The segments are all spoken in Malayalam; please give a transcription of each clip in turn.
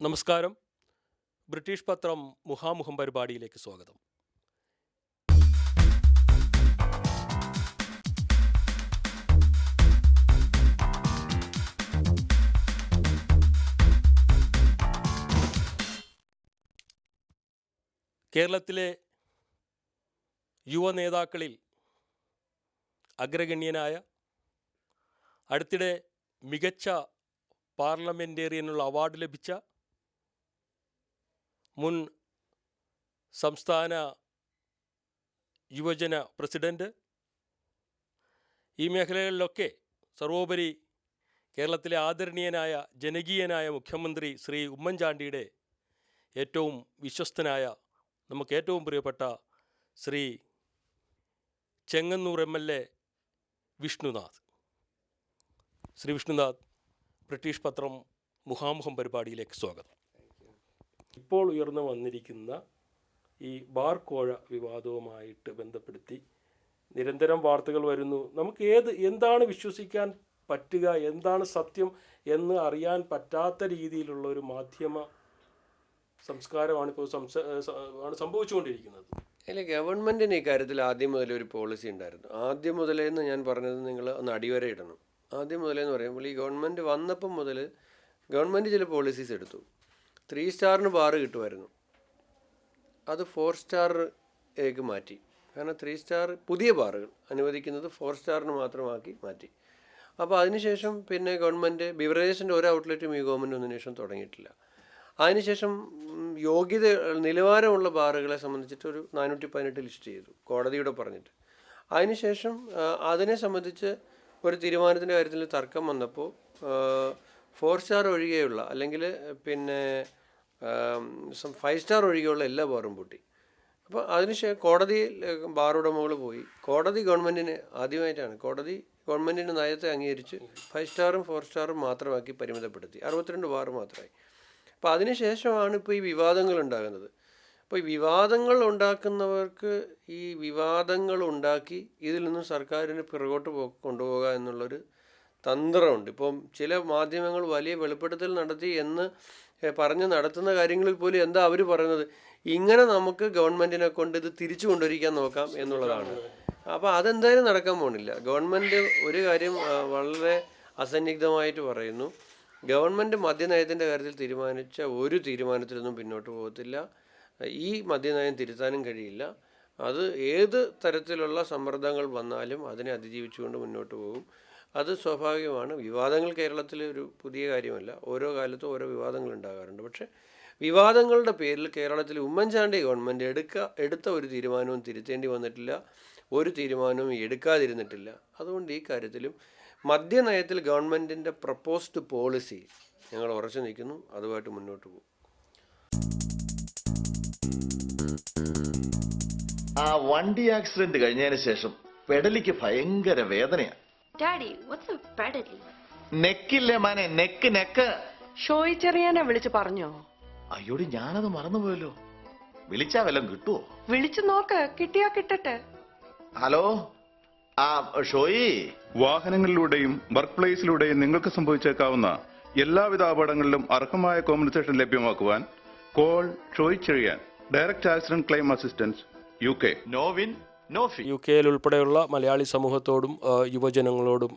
നമസ്കാരം. ബ്രിട്ടീഷ് പത്രം മുഖാമുഖം പരിപാടിയിലേക്ക് സ്വാഗതം. കേരളത്തിലെ യുവ നേതാക്കളിൽ അഗ്രഗണ്യനായ, അടുത്തിടെ മികച്ച പാർലമെൻറ്റേറിയനുള്ള അവാർഡ് ലഭിച്ച മുൻ സംസ്ഥാന യുവജന പ്രസിഡൻറ്റ്, ഈ മേഖലകളിലൊക്കെ സർവോപരി കേരളത്തിലെ ആദരണീയനായ ജനകീയനായ മുഖ്യമന്ത്രി ശ്രീ ഉമ്മൻചാണ്ടിയുടെ ഏറ്റവും വിശ്വസ്തനായ, നമുക്ക് ഏറ്റവും പ്രിയപ്പെട്ട ശ്രീ ചെങ്ങന്നൂർ MLA വിഷ്ണുനാഥ്. ശ്രീ വിഷ്ണുനാഥ്, ബ്രിട്ടീഷ് പത്രം മുഖാമുഖം പരിപാടിയിലേക്ക് സ്വാഗതം. ഇപ്പോൾ ഉയർന്നു വന്നിരിക്കുന്ന ഈ ബാർ കോഴ വിവാദവുമായിട്ട് ബന്ധപ്പെടുത്തി നിരന്തരം വാർത്തകൾ വരുന്നു. നമുക്ക് എന്താണ് വിശ്വസിക്കാൻ പറ്റുക, എന്താണ് സത്യം എന്ന് അറിയാൻ പറ്റാത്ത രീതിയിലുള്ള ഒരു മാധ്യമ സംസ്കാരമാണ് ഇപ്പോൾ സംഭവിച്ചുകൊണ്ടിരിക്കുന്നത്. അല്ല, ഗവൺമെൻറ്റിന് ഇക്കാര്യത്തിൽ ആദ്യം മുതലേ ഒരു പോളിസി ഉണ്ടായിരുന്നു. ആദ്യം മുതലേന്ന് ഞാൻ പറഞ്ഞത് നിങ്ങൾ ഒന്ന് അടിവര ഇടണം. ആദ്യം മുതലേന്ന് പറയുമ്പോൾ ഈ ഗവൺമെൻറ് വന്നപ്പം മുതൽ ഗവൺമെൻറ് ചില പോളിസീസ് എടുത്തു. 3 സ്റ്റാറിന് ബാറ് കിട്ടുമായിരുന്നു, അത് 4 സ്റ്റാറിലേക്ക് മാറ്റി. കാരണം 3 സ്റ്റാർ പുതിയ ബാറുകൾ അനുവദിക്കുന്നത് 4 സ്റ്റാറിന് മാത്രമാക്കി മാറ്റി. അപ്പോൾ അതിനുശേഷം പിന്നെ ഗവൺമെൻറ് ബിവറേജസിൻ്റെ ഒരു ഔട്ട്ലെറ്റും ഈ ഗവൺമെൻറ് ഒന്നിനു ശേഷം തുടങ്ങിയിട്ടില്ല. അതിനുശേഷം യോഗ്യത നിലവാരമുള്ള ബാറുകളെ സംബന്ധിച്ചിട്ട് ഒരു 418 ലിസ്റ്റ് ചെയ്തു, കോടതിയോട് പറഞ്ഞിട്ട്. അതിനുശേഷം അതിനെ സംബന്ധിച്ച് ഒരു തീരുമാനത്തിൻ്റെ കാര്യത്തിൽ തർക്കം വന്നപ്പോൾ 4 സ്റ്റാർ ഒഴികെയുള്ള, അല്ലെങ്കിൽ പിന്നെ 5 സ്റ്റാർ ഒഴികെയുള്ള എല്ലാ ബാറും പൂട്ടി. അപ്പോൾ അതിനുശേഷം കോടതിയിൽ ബാർ ഉടമകൾ പോയി. കോടതി ഗവൺമെൻറ്റിന് ആദ്യമായിട്ടാണ് ഗവൺമെൻറ്റിൻ്റെ നയത്തെ അംഗീകരിച്ച് 5 സ്റ്റാറും 4 സ്റ്റാറും മാത്രമാക്കി പരിമിതപ്പെടുത്തി. 62 ബാർ മാത്രമായി. അപ്പോൾ അതിനുശേഷമാണ് ഇപ്പോൾ ഈ വിവാദങ്ങൾ ഉണ്ടാകുന്നത്. അപ്പോൾ ഈ വിവാദങ്ങൾ ഉണ്ടാക്കുന്നവർക്ക് ഈ വിവാദങ്ങൾ ഉണ്ടാക്കി ഇതിൽ നിന്നും സർക്കാരിന് പിറകോട്ട് കൊണ്ടുപോകുക എന്നുള്ളൊരു തന്ത്രമുണ്ട്. ഇപ്പം ചില മാധ്യമങ്ങൾ വലിയ വെളിപ്പെടുത്തൽ നടത്തി എന്ന് പറഞ്ഞ് നടത്തുന്ന കാര്യങ്ങളിൽ പോലും എന്താ അവർ പറയുന്നത്, ഇങ്ങനെ നമുക്ക് ഗവൺമെൻറ്റിനെ കൊണ്ട് ഇത് തിരിച്ചു കൊണ്ടുവരിക്കാൻ നോക്കാം എന്നുള്ളതാണ്. അപ്പോൾ അതെന്തായാലും നടക്കാൻ പോകുന്നില്ല. ഗവൺമെൻറ് ഒരു കാര്യം വളരെ അസന്നിഗ്ധമായിട്ട് പറയുന്നു, ഗവൺമെൻറ് മദ്യനയത്തിൻ്റെ കാര്യത്തിൽ തീരുമാനിച്ച ഒരു തീരുമാനത്തിലൊന്നും പിന്നോട്ട് പോകത്തില്ല. ഈ മദ്യനയം തിരുത്താനും കഴിയില്ല. അത് ഏത് തരത്തിലുള്ള സമ്മർദ്ദങ്ങൾ വന്നാലും അതിനെ അതിജീവിച്ചുകൊണ്ട് മുന്നോട്ട് പോകും. അത് സ്വാഭാവികമാണ്. വിവാദങ്ങൾ കേരളത്തിൽ ഒരു പുതിയ കാര്യമല്ല. ഓരോ കാലത്തും ഓരോ വിവാദങ്ങൾ ഉണ്ടാകാറുണ്ട്. പക്ഷേ വിവാദങ്ങളുടെ പേരിൽ കേരളത്തിൽ ഉമ്മൻചാണ്ടി ഗവൺമെൻറ് എടുത്ത ഒരു തീരുമാനവും തിരുത്തേണ്ടി വന്നിട്ടില്ല, ഒരു തീരുമാനവും എടുക്കാതിരുന്നിട്ടില്ല. അതുകൊണ്ട് ഈ കാര്യത്തിലും മദ്യനയത്തിൽ ഗവൺമെൻറ്റിൻ്റെ പ്രപ്പോസ്ഡ് പോളിസി ഞങ്ങൾ ഉറച്ചു നിൽക്കുന്നു, അതുമായിട്ട് മുന്നോട്ട് പോകും. ആ വണ്ടി ആക്സിഡന്റ് കഴിഞ്ഞതിന് ശേഷം പെടലിക്ക് ഭയങ്കര വേദനയാണ്. നെക്കില്ലേ മാനെ, നെക്ക്. ഷോയി ചെറിയാനെ വിളിച്ചു പറഞ്ഞോ? അയ്യോടി, ഞാനത് മറന്നുപോയല്ലോ. വിളിച്ചാ വല്ലതും കിട്ടുവോ? വിളിച്ചു നോക്ക്, കിട്ടിയാ കിട്ടട്ടെ. ഹലോ, ആ ഷോയി, വാഹനങ്ങളിലൂടെയും വർക്ക് പ്ലേസിലൂടെയും നിങ്ങൾക്ക് സംഭവിച്ചേക്കാവുന്ന എല്ലാവിധ അപകടങ്ങളിലും അർഹമായ കോമ്പൻസേഷൻ ലഭ്യമാക്കുവാൻ call Shoy Cherian, direct accident claim assistance, UK. No win no fee. UK ഉൾപ്പെടെയുള്ള മലയാളി സമൂഹത്തോടും യുവജനങ്ങളോടും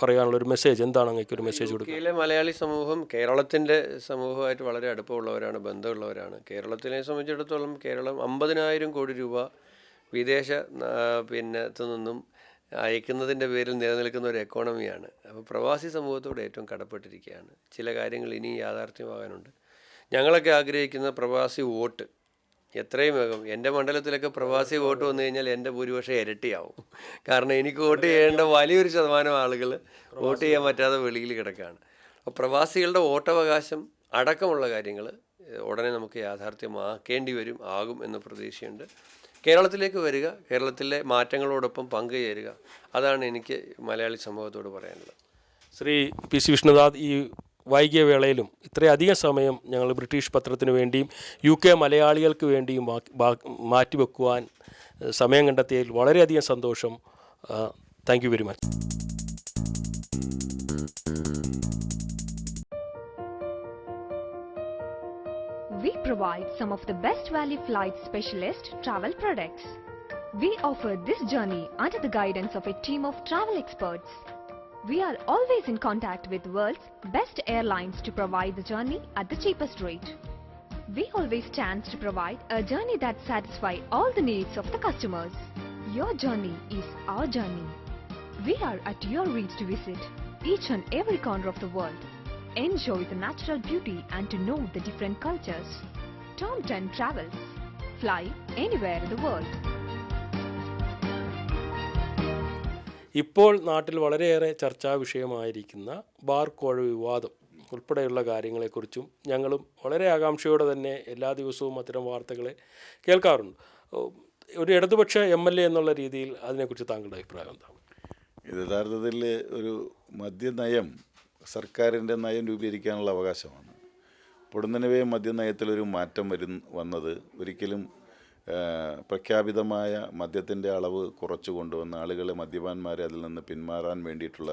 പറയാനുള്ളൊരു മെസ്സേജ് എന്താണ്? അങ്ങേക്ക് ഒരു മെസ്സേജ് കൊടുക്കുക. യുകെയിലെ മലയാളി സമൂഹം കേരളത്തിൻ്റെ സമൂഹമായിട്ട് വളരെ അടുപ്പമുള്ളവരാണ്, ബന്ധമുള്ളവരാണ്. കേരളത്തിനെ സംബന്ധിച്ചിടത്തോളം കേരളം 50,000 കോടി രൂപ വിദേശ നിന്നും അയക്കുന്നതിൻ്റെ പേരിൽ നിലനിൽക്കുന്ന ഒരു എക്കോണമിയാണ്. അപ്പോൾ പ്രവാസി സമൂഹത്തോട് ഏറ്റവും കടപ്പെട്ടിരിക്കുകയാണ്. ചില കാര്യങ്ങൾ ഇനി യാഥാർത്ഥ്യമാകാനുണ്ട്. ഞങ്ങളൊക്കെ ആഗ്രഹിക്കുന്ന പ്രവാസി വോട്ട് എത്രയും വേഗം, എൻ്റെ മണ്ഡലത്തിലൊക്കെ പ്രവാസി വോട്ട് വന്നു കഴിഞ്ഞാൽ എൻ്റെ ഭൂരിപക്ഷം ഇരട്ടിയാവും. കാരണം എനിക്ക് വോട്ട് ചെയ്യേണ്ട വലിയൊരു ശതമാനം ആളുകൾ വോട്ട് ചെയ്യാൻ പറ്റാതെ വെളിയിൽ കിടക്കുകയാണ്. അപ്പോൾ പ്രവാസികളുടെ വോട്ടവകാശം അടക്കമുള്ള കാര്യങ്ങൾ ഉടനെ നമുക്ക് യാഥാർത്ഥ്യമാക്കേണ്ടി ആകും എന്ന പ്രതീക്ഷയുണ്ട്. കേരളത്തിലേക്ക് വരിക, കേരളത്തിലെ മാറ്റങ്ങളോടൊപ്പം പങ്കുചേരുക, അതാണ് എനിക്ക് മലയാളി സമൂഹത്തോട് പറയാനുള്ളത്. ശ്രീ PC വിഷ്ണുനാഥ്, ഈ വൈകിയ വേളയിലും ഇത്രയധികം സമയം ഞങ്ങൾ ബ്രിട്ടീഷ് പത്രത്തിന് വേണ്ടിയും UK മലയാളികൾക്ക് വേണ്ടിയും മാറ്റിവെക്കുവാൻ സമയം കണ്ടെത്തിയതിൽ വളരെയധികം സന്തോഷം. Thank you very much. We provide some of the best value flight specialist travel products. We offer this journey under the guidance of a team of travel experts. We are always in contact with the world's best airlines to provide the journey at the cheapest rate. We always stand to provide a journey that satisfies all the needs of the customers. Your journey is our journey. We are at your reach to visit each and every corner of the world. Enjoy the natural beauty and to know the different cultures. Tom 10 Travels. Fly anywhere in the world. ഇപ്പോൾ നാട്ടിൽ വളരെയേറെ ചർച്ചാ വിഷയമായിരിക്കുന്ന ബാർ കോഴ വിവാദം ഉൾപ്പെടെയുള്ള കാര്യങ്ങളെക്കുറിച്ചും ഞങ്ങളും വളരെ ആകാംക്ഷയോടെ തന്നെ എല്ലാ ദിവസവും അത്തരം വാർത്തകളെ കേൾക്കാറുണ്ട്. ഒരു ഇടതുപക്ഷ MLA എന്നുള്ള രീതിയിൽ അതിനെക്കുറിച്ച് താങ്കളുടെ അഭിപ്രായം എന്താണ്? ഇത് യഥാർത്ഥത്തിൽ ഒരു മദ്യനയം സർക്കാരിൻ്റെ നയം രൂപീകരിക്കാനുള്ള അവകാശമാണ്. പൊടുന്നനവേ മദ്യനയത്തിലൊരു മാറ്റം വന്നത് ഒരിക്കലും പ്രഖ്യാപിതമായ മദ്യത്തിൻ്റെ അളവ് കുറച്ചു കൊണ്ടുവന്ന ആളുകളെ മദ്യപാന്മാരെ അതിൽ നിന്ന് പിന്മാറാൻ വേണ്ടിയിട്ടുള്ള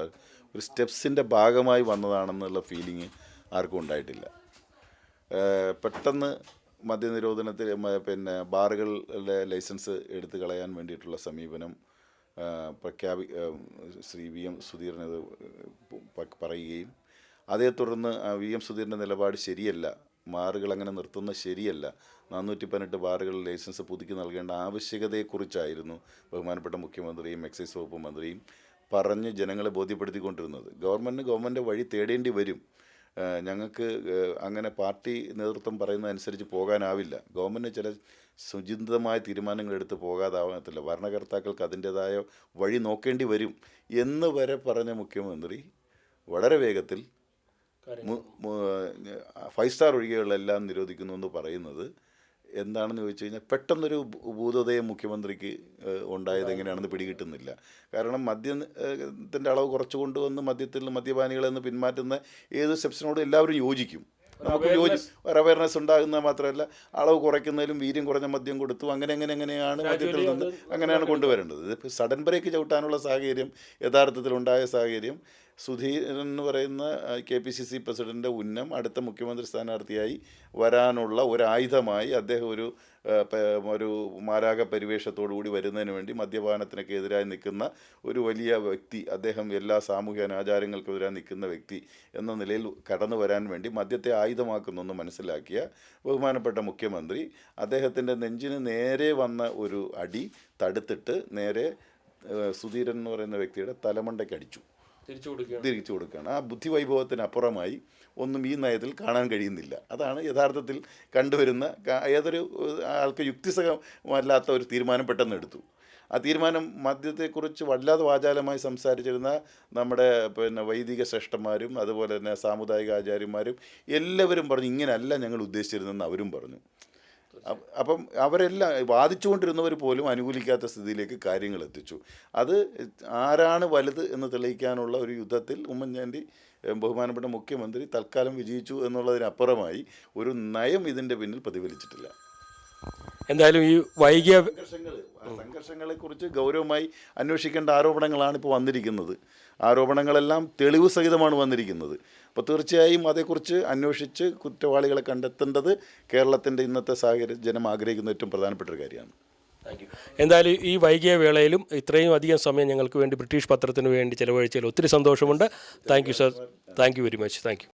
ഒരു സ്റ്റെപ്സിൻ്റെ ഭാഗമായി വന്നതാണെന്നുള്ള ഫീലിംഗ് ആർക്കും ഉണ്ടായിട്ടില്ല. പെട്ടെന്ന് മദ്യനിരോധനത്തിൽ ബാറുകളുടെ ലൈസൻസ് എടുത്തു കളയാൻ വേണ്ടിയിട്ടുള്ള സമീപനം ശ്രീ VM സുധീരനത് പറയുകയും അതേ തുടർന്ന് VM സുധീരൻ്റെ നിലപാട് ശരിയല്ല, ബാറുകൾ അങ്ങനെ നിർത്തുന്നത് ശരിയല്ല, 418 ബാറുകൾ ലൈസൻസ് പുതുക്കി നൽകേണ്ട ആവശ്യകതയെക്കുറിച്ചായിരുന്നു ബഹുമാനപ്പെട്ട മുഖ്യമന്ത്രിയും എക്സൈസ് വകുപ്പ് മന്ത്രിയും പറഞ്ഞ് ജനങ്ങളെ ബോധ്യപ്പെടുത്തിക്കൊണ്ടിരുന്നത്. ഗവൺമെൻറ് വഴി തേടേണ്ടി വരും. ഞങ്ങൾക്ക് അങ്ങനെ പാർട്ടി നേതൃത്വം പറയുന്നതനുസരിച്ച് പോകാനാവില്ല. ഗവൺമെൻറ് ചില സുചിന്തിതമായ തീരുമാനങ്ങൾ എടുത്ത് പോകാതാവത്തില്ല. ഭരണകർത്താക്കൾക്ക് അതിൻ്റേതായ വഴി നോക്കേണ്ടി വരും എന്ന് വരെ പറഞ്ഞ മുഖ്യമന്ത്രി വളരെ വേഗത്തിൽ 5 സ്റ്റാർ ഒഴികെയുള്ള എല്ലാം നിരോധിക്കുന്നു എന്ന് പറയുന്നത് എന്താണെന്ന് ചോദിച്ചു കഴിഞ്ഞാൽ പെട്ടെന്നൊരു ഭൂതോദയം മുഖ്യമന്ത്രിക്ക് ഉണ്ടായത് എങ്ങനെയാണെന്ന് പിടികിട്ടുന്നില്ല. കാരണം മദ്യത്തിൻ്റെ അളവ് കുറച്ച് കൊണ്ടുവന്ന് മദ്യപാനികളെ നിന്ന് പിന്മാറ്റുന്ന ഏത് സ്റ്റെപ്സിനോടും എല്ലാവരും യോജിക്കും. നമുക്ക് ഒരു അവയർനെസ് ഉണ്ടാകുന്നത് മാത്രമല്ല, അളവ് കുറയ്ക്കുന്നതിലും വീര്യം കുറഞ്ഞ മദ്യം കൊടുത്തു അങ്ങനെയാണ് മദ്യത്തിൽ നിന്ന് അങ്ങനെയാണ് കൊണ്ടുവരേണ്ടത്. ഇതിപ്പോൾ സഡൻ ബ്രേക്ക് ചവിട്ടാനുള്ള സാഹചര്യം യഥാർത്ഥത്തിൽ ഉണ്ടായ സാഹചര്യം സുധീരൻ എന്ന് പറയുന്ന KPCC പ്രസിഡൻ്റ് ഉന്നം അടുത്ത മുഖ്യമന്ത്രി സ്ഥാനാർത്ഥിയായി വരാനുള്ള ഒരായുധമായി അദ്ദേഹം ഒരു മാരാക പരിവേഷത്തോടുകൂടി വരുന്നതിന് വേണ്ടി മദ്യപാനത്തിനൊക്കെ എതിരായി നിൽക്കുന്ന ഒരു വലിയ വ്യക്തി, അദ്ദേഹം എല്ലാ സാമൂഹ്യ അനാചാരങ്ങൾക്കെതിരായി നിൽക്കുന്ന വ്യക്തി എന്ന നിലയിൽ കടന്നു വരാൻ വേണ്ടി മദ്യത്തെ ആയുധമാക്കുന്നെന്ന് മനസ്സിലാക്കിയ ബഹുമാനപ്പെട്ട മുഖ്യമന്ത്രി അദ്ദേഹത്തിൻ്റെ നെഞ്ചിന് നേരെ വന്ന ഒരു അടി തടുത്തിട്ട് നേരെ സുധീരൻ എന്ന് പറയുന്ന വ്യക്തിയുടെ തലമണ്ടയ്ക്ക് അടിച്ചു, തിരിച്ചു കൊടുക്കുകയാണ്. ആ ബുദ്ധിവൈഭവത്തിനപ്പുറമായി ഒന്നും ഈ നയത്തിൽ കാണാൻ കഴിയുന്നില്ല. അതാണ് യഥാർത്ഥത്തിൽ കണ്ടുവരുന്ന ഏതൊരു ആൾക്ക് യുക്തിസഹമല്ലാത്ത ഒരു തീരുമാനം പെട്ടെന്ന് എടുത്തു. ആ തീരുമാനം മദ്യത്തെക്കുറിച്ച് വല്ലാതെ വാചാലമായി സംസാരിച്ചിരുന്ന നമ്മുടെ വൈദിക ശ്രേഷ്ഠന്മാരും അതുപോലെ തന്നെ സാമുദായിക ആചാര്യന്മാരും എല്ലാവരും പറഞ്ഞു ഇങ്ങനെയല്ല ഞങ്ങൾ ഉദ്ദേശിച്ചിരുന്നെന്ന് അവരും പറഞ്ഞു. അപ്പം അവരെല്ലാം വാദിച്ചുകൊണ്ടിരുന്നവർ പോലും അനുകൂലിക്കാത്ത സ്ഥിതിയിലേക്ക് കാര്യങ്ങൾ എത്തിച്ചു. അത് ആരാണ് വലുത് എന്ന് തെളിയിക്കാനുള്ള ഒരു യുദ്ധത്തിൽ ഉമ്മൻചാണ്ടി ബഹുമാനപ്പെട്ട മുഖ്യമന്ത്രി തൽക്കാലം വിജയിച്ചു എന്നുള്ളതിനപ്പുറമായി ഒരു നയം ഇതിൻ്റെ പിന്നിൽ പ്രതിഫലിച്ചിട്ടില്ല. എന്തായാലും ഈ വൈകിയ സംഘർഷങ്ങളെക്കുറിച്ച് ഗൗരവമായി അന്വേഷിക്കേണ്ട ആരോപണങ്ങളാണ് ഇപ്പോൾ വന്നിരിക്കുന്നത്. ആരോപണങ്ങളെല്ലാം തെളിവ് സഹിതമാണ് വന്നിരിക്കുന്നത്. അപ്പോൾ തീർച്ചയായും അതേക്കുറിച്ച് അന്വേഷിച്ച് കുറ്റവാളികളെ കണ്ടെത്തേണ്ടത് കേരളത്തിൻ്റെ ഇന്നത്തെ സാഹചര്യം ജനം ആഗ്രഹിക്കുന്ന ഏറ്റവും പ്രധാനപ്പെട്ട ഒരു കാര്യമാണ്. എന്തായാലും ഈ വൈകിയ വേളയിലും ഇത്രയും അധികം സമയം ഞങ്ങൾക്ക് വേണ്ടി ബ്രിട്ടീഷ് പത്രത്തിന് വേണ്ടി ചിലവഴിച്ചതിൽ ഒത്തിരി സന്തോഷമുണ്ട്. Thank you sir, thank you very much. Thank you.